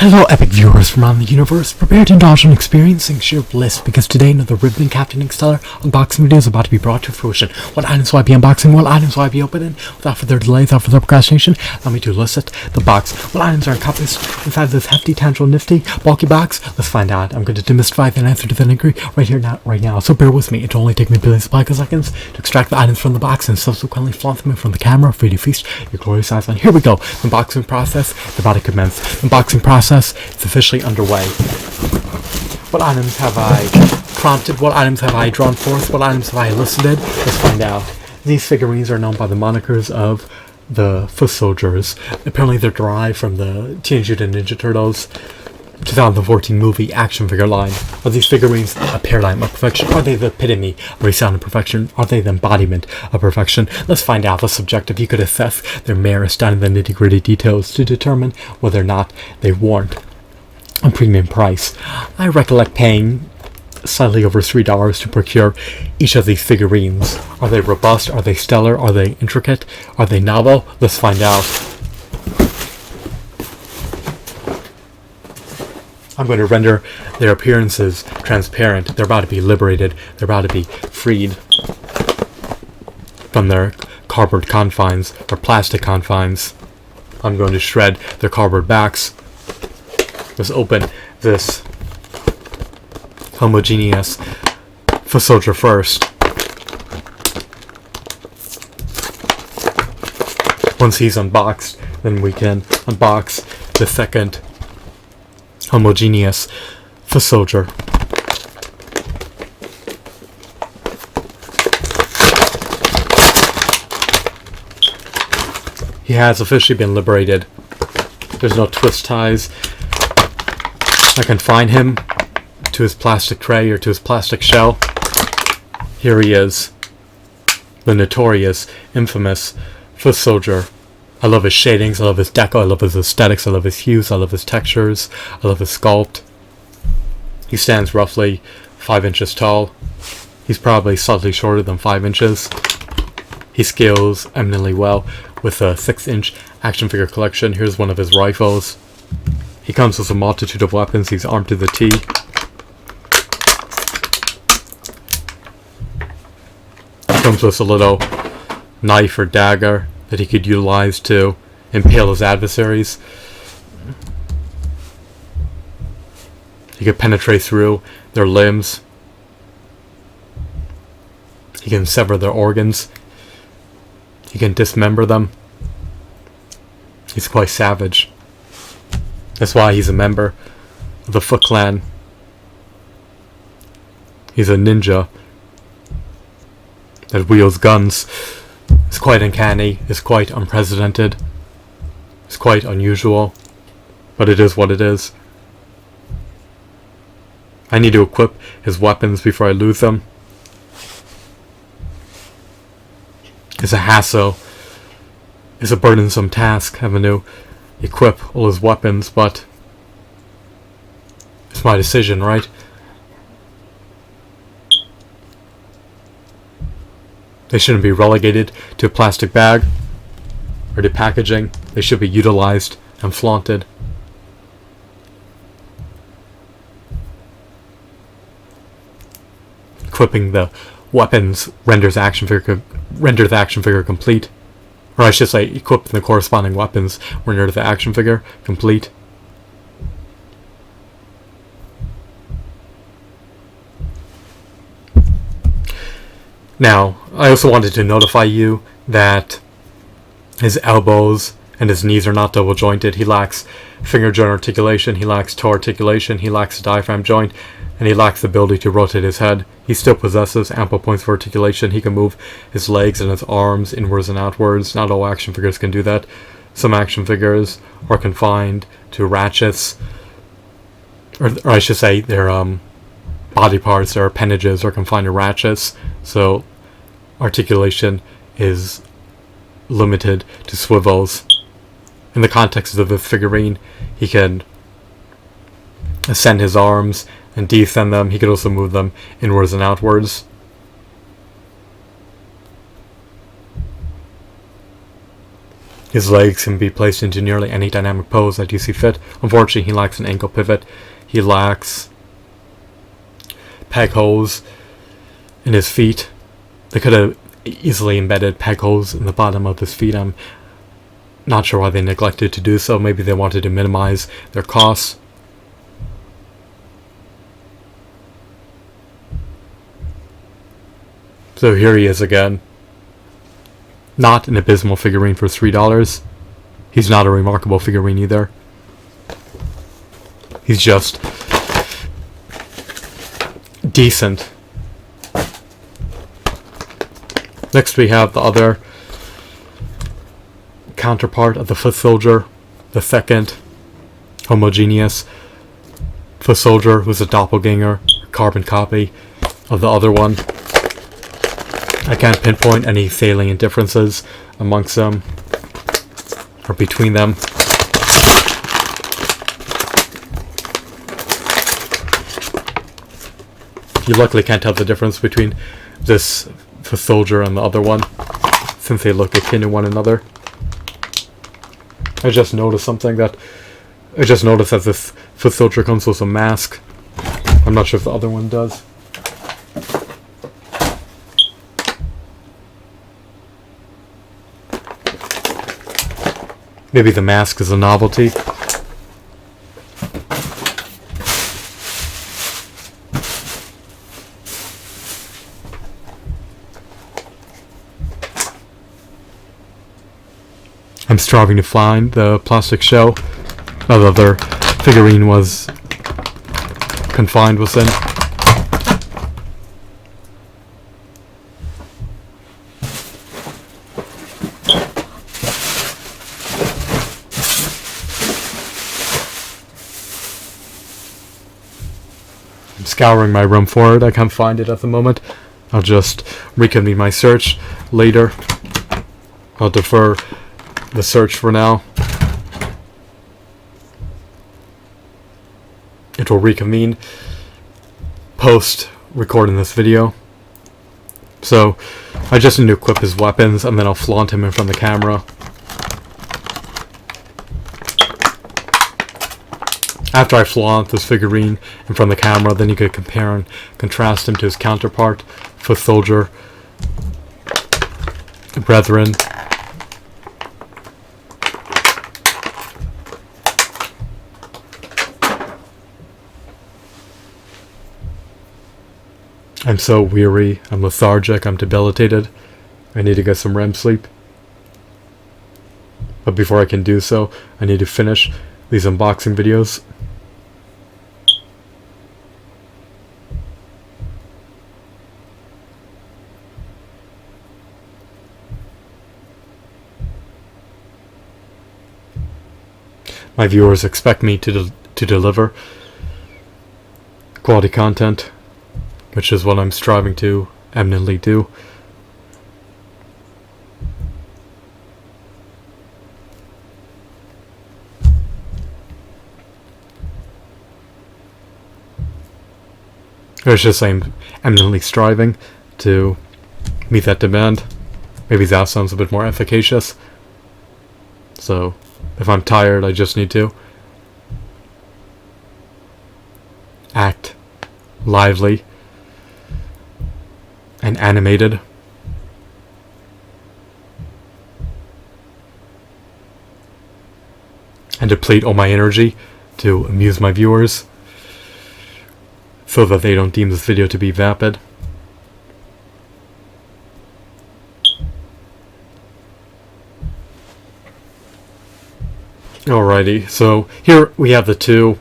Hello, epic viewers from around the universe. Prepare to indulge in experiencing sheer bliss, because today another riveting captaining stellar unboxing video is about to be brought to fruition. What items will I be unboxing? What items will I be opening? Without further delay, without further procrastination, allow me to elicit the box. What items are encompassed inside this hefty, tangible, nifty, bulky box? Let's find out. I'm going to demystify the answer to the inquiry right now. So bear with me. It'll only take me billions of picoseconds to extract the items from the box and subsequently flaunt them in front of the camera for you to feast your glorious eyes on. Here we go. The unboxing process is about to commence. The unboxing process is officially underway. What items have I prompted? What items have I drawn forth? What items have I elicited? Let's find out. These figurines are known by the monikers of the Foot Soldiers. Apparently they're derived from the Teenage Mutant Ninja Turtles 2014 movie action figure line. Are these figurines a paradigm of perfection? Are they the epitome of a sound of perfection? Are they the embodiment of perfection? Let's find out. The subjective. You could assess their merits down in the nitty-gritty details to determine whether or not they warrant a premium price. I recollect paying slightly over $3 to procure each of these figurines. Are they robust? Are they stellar? Are they intricate? Are they novel? Let's find out. I'm going to render their appearances transparent. They're about to be liberated. They're about to be freed from their cardboard confines, or plastic confines. I'm going to shred their cardboard backs. Let's open this homogeneous Foot Soldier first. Once he's unboxed, then we can unbox the second homogeneous Foot Soldier. He has officially been liberated. There's no twist ties. I confine him to his plastic tray or to his plastic shell. Here he is, the notorious, infamous Foot Soldier. I love his shadings, I love his deco, I love his aesthetics, I love his hues, I love his textures, I love his sculpt. He stands roughly 5 inches tall. He's probably slightly shorter than 5 inches. He scales eminently well with a 6-inch action figure collection. Here's one of his rifles. He comes with a multitude of weapons. He's armed to the T. He comes with a little knife or dagger that he could utilize to impale his adversaries. He could penetrate through their limbs. He can sever their organs. He can dismember them. He's quite savage. That's why he's a member of the Foot Clan. He's a ninja that wields guns. It's quite uncanny, it's quite unprecedented, it's quite unusual, but it is what it is. I need to equip his weapons before I lose them. It's a hassle, it's a burdensome task having to equip all his weapons, but it's my decision, right? They shouldn't be relegated to a plastic bag or to packaging. They should be utilized and flaunted. Equipping the weapons renders the action figure complete. Or I should say, equipping the corresponding weapons render the action figure complete. Now, I also wanted to notify you that his elbows and his knees are not double jointed. He lacks finger joint articulation, he lacks toe articulation, he lacks a diaphragm joint, and he lacks the ability to rotate his head. He still possesses ample points of articulation. He can move his legs and his arms inwards and outwards. Not all action figures can do that. Some action figures are confined to ratchets, or I should say their body parts, their appendages are confined to ratchets, so articulation is limited to swivels. In the context of this figurine, he can ascend his arms and descend them. He could also move them inwards and outwards. His legs can be placed into nearly any dynamic pose that you see fit. Unfortunately, he lacks an ankle pivot. He lacks peg holes in his feet. They could have easily embedded peg holes in the bottom of his feet. I'm not sure why they neglected to do so. Maybe they wanted to minimize their costs. So here he is again. Not an abysmal figurine for $3. He's not a remarkable figurine either. He's just decent. Next we have the other counterpart of the foot soldier, the second homogeneous foot soldier, who's a doppelganger, carbon copy of the other one. I can't pinpoint any salient differences amongst them or between them. You luckily can't tell the difference between this foot soldier and the other one, since they look akin to one another. I just noticed that this foot soldier comes with a mask. I'm not sure if the other one does. Maybe the mask is a novelty. I'm striving to find the plastic shell that the other figurine was confined within. I'm scouring my room for it. I can't find it at the moment. I'll just reconvene my search later. I'll defer the search for now. It will reconvene post recording this video. So I just need to equip his weapons and then I'll flaunt him in front of the camera. After I flaunt this figurine in front of the camera, then you could compare and contrast him to his counterpart, foot soldier, brethren. I'm so weary, I'm lethargic, I'm debilitated. I need to get some REM sleep. But before I can do so, I need to finish these unboxing videos. My viewers expect me to deliver quality content, which is what I'm striving to eminently do. It's just I'm eminently striving to meet that demand. Maybe that sounds a bit more efficacious. So, if I'm tired, I just need to act lively and animated. And deplete all my energy to amuse my viewers so that they don't deem this video to be vapid. Alrighty, so here we have the two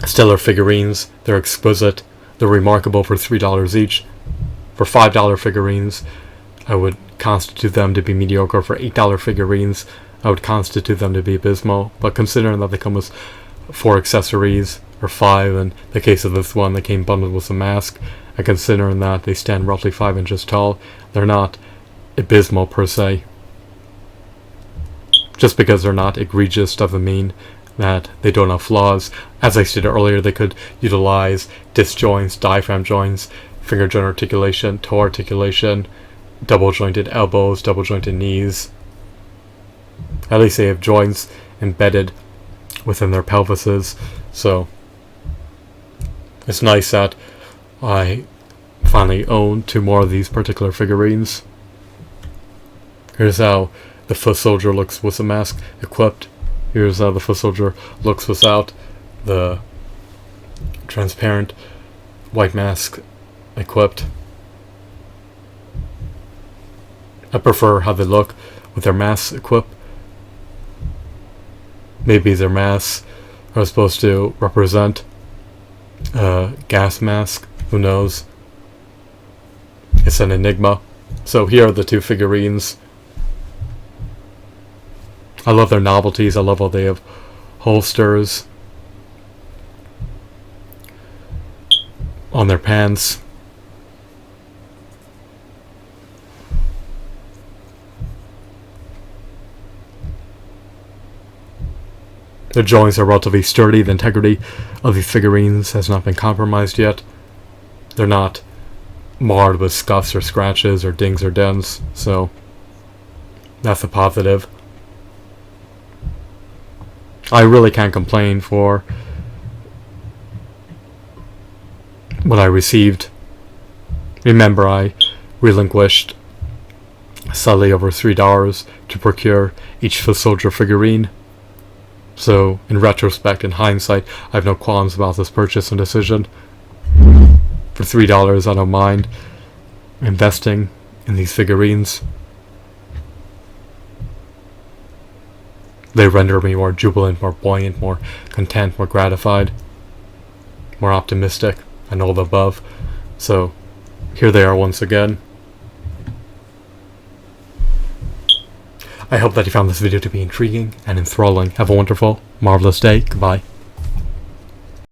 stellar figurines. They're exquisite. They're remarkable for $3 each. For $5 figurines, I would constitute them to be mediocre. For $8 figurines, I would constitute them to be abysmal. But considering that they come with 4 accessories, or 5 in the case of this one, they came bundled with a mask, and considering that they stand roughly 5 inches tall, they're not abysmal per se. Just because they're not egregious doesn't mean that they don't have flaws. As I stated earlier, they could utilize disc joints, diaphragm joints, finger joint articulation, toe articulation, double jointed elbows, double jointed knees. At least they have joints embedded within their pelvises. So it's nice that I finally own 2 more of these particular figurines. Here's how the foot soldier looks with the mask equipped. Here's how the foot soldier looks without the transparent white mask equipped. I prefer how they look with their masks equipped. Maybe their masks are supposed to represent a gas mask. Who knows? It's an enigma. So here are the 2 figurines. I love their novelties. I love how they have holsters on their pants. Their joints are relatively sturdy. The integrity of these figurines has not been compromised yet. They're not marred with scuffs or scratches or dings or dents, so that's a positive. I really can't complain for what I received. Remember, I relinquished slightly over $3 to procure each foot soldier figurine. So, in retrospect, in hindsight, I have no qualms about this purchase and decision. For $3, I don't mind investing in these figurines. They render me more jubilant, more buoyant, more content, more gratified, more optimistic, and all the above. So, here they are once again. I hope that you found this video to be intriguing and enthralling. Have a wonderful, marvelous day. Goodbye.